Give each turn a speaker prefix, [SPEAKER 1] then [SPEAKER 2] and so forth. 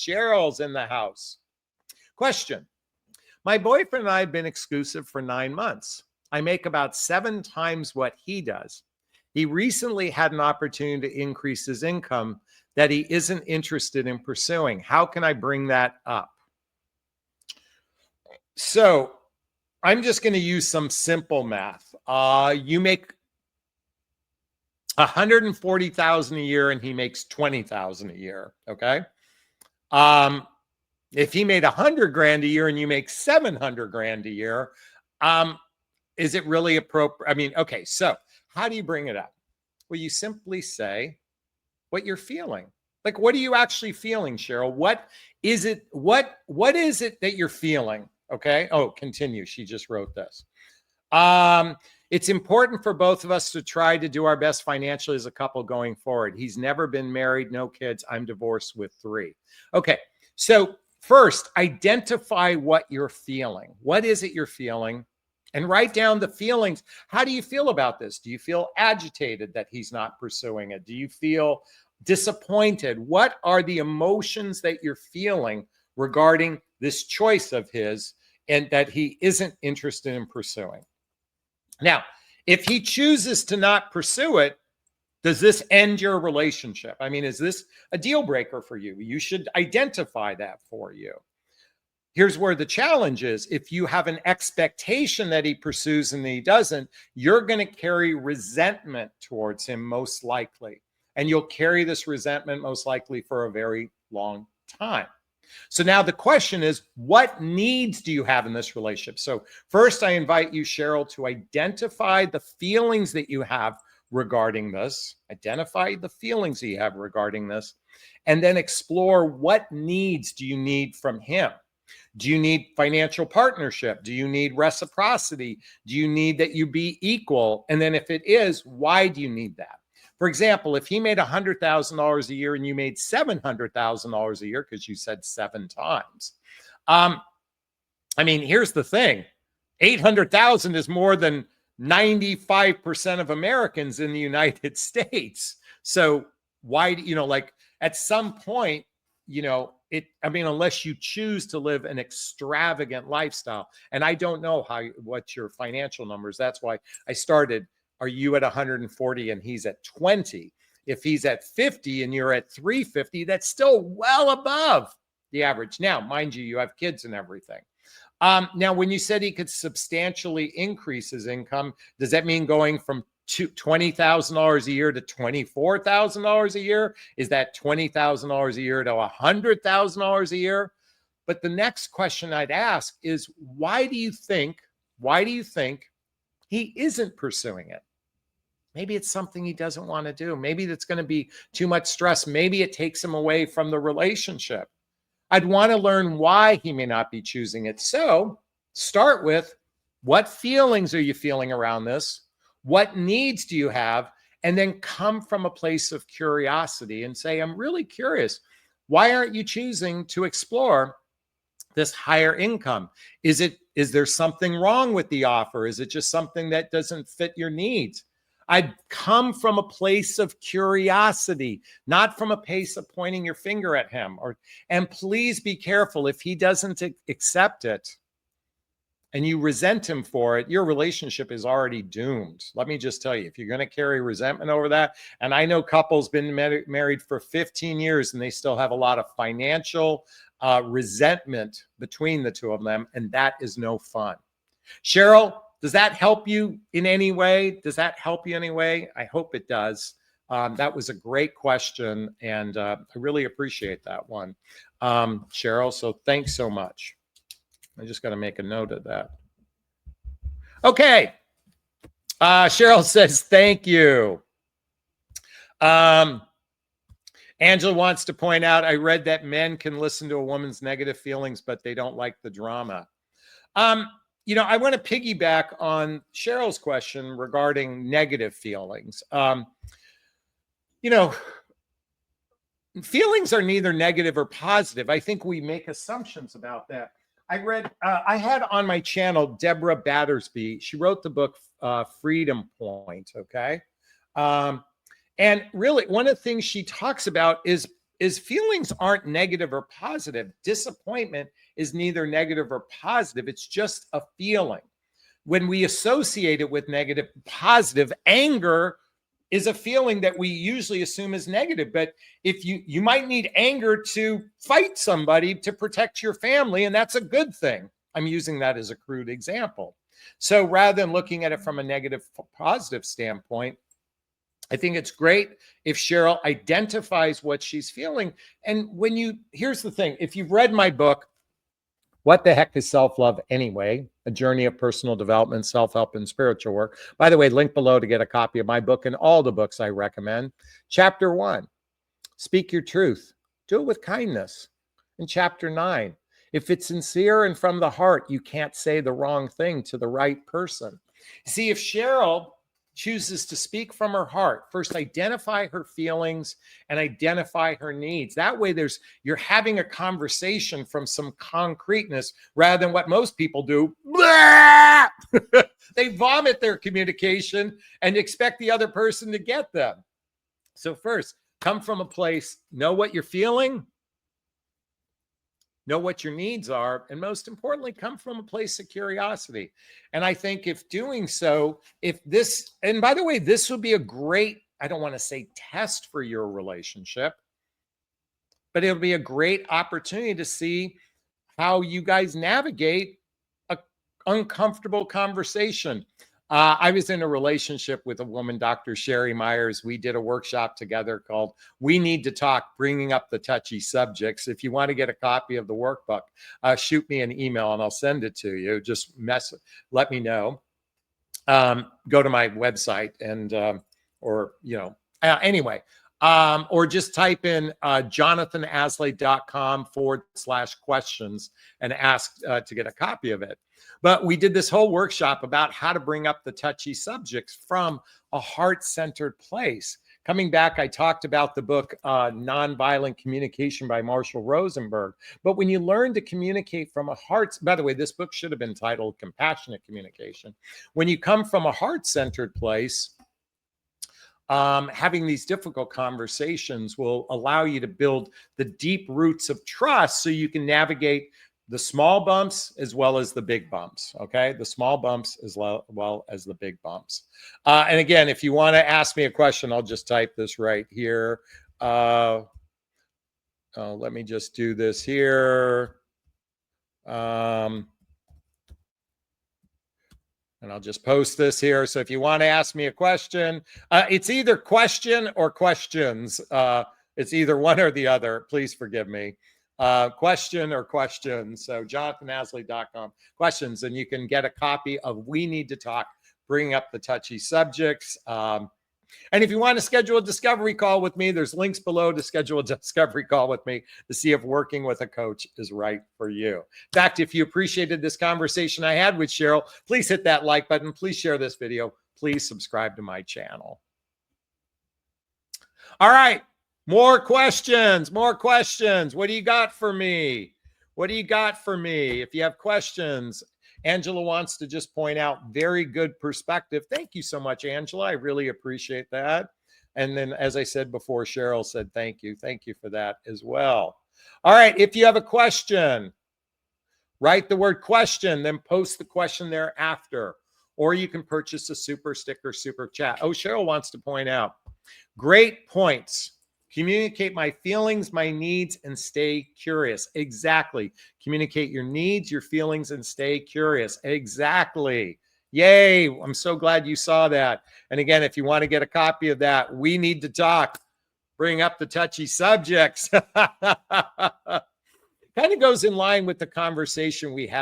[SPEAKER 1] Cheryl's in the house. Question. My boyfriend and I have been exclusive for 9 months. I make about 7 times what he does. He recently had an opportunity to increase his income that he isn't interested in pursuing. How can I bring that up? So I'm just going to use some simple math. You make $140,000 a year and he makes $20,000 a year. Okay. If he made $100,000 a year and you make $700,000 a year, is it really appropriate? I mean, okay. So how do you bring it up? Well, you simply say what you're feeling. Like, what are you actually feeling, Cheryl? What is it? What is it that you're feeling? Okay. Oh, continue. She just wrote this. It's important for both of us to try to do our best financially as a couple going forward. He's never been married, no kids. I'm divorced with 3. Okay. So first, identify what you're feeling. What is it you're feeling? And write down the feelings. How do you feel about this? Do you feel agitated that he's not pursuing it? Do you feel disappointed? What are the emotions that you're feeling regarding this choice of his and that he isn't interested in pursuing? Now, if he chooses to not pursue it, does this end your relationship? I mean, is this a deal breaker for you? You should identify that for you. Here's where the challenge is. If you have an expectation that he pursues and he doesn't, you're going to carry resentment towards him most likely. And you'll carry this resentment most likely for a very long time. So now the question is, what needs do you have in this relationship? So first, I invite you, Cheryl, to identify the feelings that you have regarding this. Identify the feelings that you have regarding this, and then explore what needs do you need from him. Do you need financial partnership? Do you need reciprocity? Do you need that you be equal? And then if it is, why do you need that? For example, if he made $100,000 a year and you made $700,000 a year, because you said 7 times. I mean, here's the thing. 800,000 is more than 95% of Americans in the United States. So why, like at some point, unless you choose to live an extravagant lifestyle, and I don't know what your financial numbers, that's why I started. Are you at 140 and he's at 20? If he's at 50 and you're at 350, that's still well above the average. Now, mind you, you have kids and everything. Now, when you said he could substantially increase his income, does that mean going from $20,000 a year to $24,000 a year? Is that $20,000 a year to $100,000 a year? But the next question I'd ask is, why do you think he isn't pursuing it? Maybe it's something he doesn't want to do. Maybe that's going to be too much stress. Maybe it takes him away from the relationship. I'd want to learn why he may not be choosing it. So start with, what feelings are you feeling around this? What needs do you have? And then come from a place of curiosity and say, I'm really curious. Why aren't you choosing to explore this higher income? Is there something wrong with the offer? Is it just something that doesn't fit your needs? I'd come from a place of curiosity, not from a place of pointing your finger at him. And please be careful, if he doesn't accept it and you resent him for it, your relationship is already doomed. Let me just tell you, if you're going to carry resentment over that, and I know couples been married for 15 years and they still have a lot of financial resentment between the two of them, and that is no fun. Cheryl, does that help you in any way? I hope it does. That was a great question, and I really appreciate that one, Cheryl. So thanks so much. I just got to make a note of that. Okay. Cheryl says, thank you. Angela wants to point out, I read that men can listen to a woman's negative feelings, but they don't like the drama. I want to piggyback on Cheryl's question regarding negative feelings. Feelings are neither negative or positive. I think we make assumptions about that. I had on my channel Deborah Battersby. She wrote the book Freedom Point. Okay. And really, one of the things she talks about is is feelings aren't negative or positive. Disappointment is neither negative or positive. It's just a feeling. When we associate it with negative, positive, anger is a feeling that we usually assume is negative. But if you might need anger to fight somebody to protect your family, and that's a good thing. I'm using that as a crude example. So rather than looking at it from a negative, positive standpoint, I think it's great if Cheryl identifies what she's feeling. And here's the thing, if you've read my book, What the Heck is Self-Love Anyway? A Journey of Personal Development, Self-Help, and Spiritual Work. By the way, link below to get a copy of my book and all the books I recommend. Chapter 1, Speak Your Truth. Do it with kindness. In Chapter 9, if it's sincere and from the heart, you can't say the wrong thing to the right person. See, if Cheryl chooses to speak from her heart, first identify her feelings and identify her needs. That way you're having a conversation from some concreteness rather than what most people do. They vomit their communication and expect the other person to get them. So first, come from a place, know what you're feeling, know what your needs are, and most importantly, come from a place of curiosity. And I think if doing so, and by the way, this would be a great, I don't want to say test for your relationship, but it'll be a great opportunity to see how you guys navigate an uncomfortable conversation. I was in a relationship with a woman, Dr. Sherry Myers. We did a workshop together called We Need to Talk, Bringing Up the Touchy Subjects. If you want to get a copy of the workbook, shoot me an email and I'll send it to you. Just let me know. Go to my website and, anyway, or just type in jonathanasley.com/questions and ask to get a copy of it. But we did this whole workshop about how to bring up the touchy subjects from a heart-centered place. Coming back, I talked about the book Nonviolent Communication by Marshall Rosenberg. But when you learn to communicate from a heart, by the way, this book should have been titled Compassionate Communication. When you come from a heart-centered place, having these difficult conversations will allow you to build the deep roots of trust so you can navigate the small bumps as well as the big bumps, okay? The small bumps as well as the big bumps. And again, if you want to ask me a question, I'll just type this right here. Let me just do this here. And I'll just post this here. So if you want to ask me a question, it's either question or questions. It's either one or the other. Please forgive me. Question or questions. So jonathanasley.com, questions, and you can get a copy of We Need to Talk, Bringing Up the Touchy Subjects. And if you want to schedule a discovery call with me, there's links below to schedule a discovery call with me to see if working with a coach is right for you. In fact, if you appreciated this conversation I had with Cheryl, please hit that like button. Please share this video. Please subscribe to my channel. All right. More questions. What do you got for me? If you have questions, Angela wants to just point out very good perspective. Thank you so much, Angela. I really appreciate that. And then, as I said before, Cheryl said thank you. Thank you for that as well. All right. If you have a question, write the word question, then post the question thereafter. Or you can purchase a super sticker, super chat. Oh, Cheryl wants to point out, great points. Communicate my feelings, my needs, and stay curious. Exactly. Communicate your needs, your feelings, and stay curious. Exactly. Yay. I'm so glad you saw that. And again, if you want to get a copy of that, We Need to Talk, Bring Up the Touchy Subjects. Kind of goes in line with the conversation we had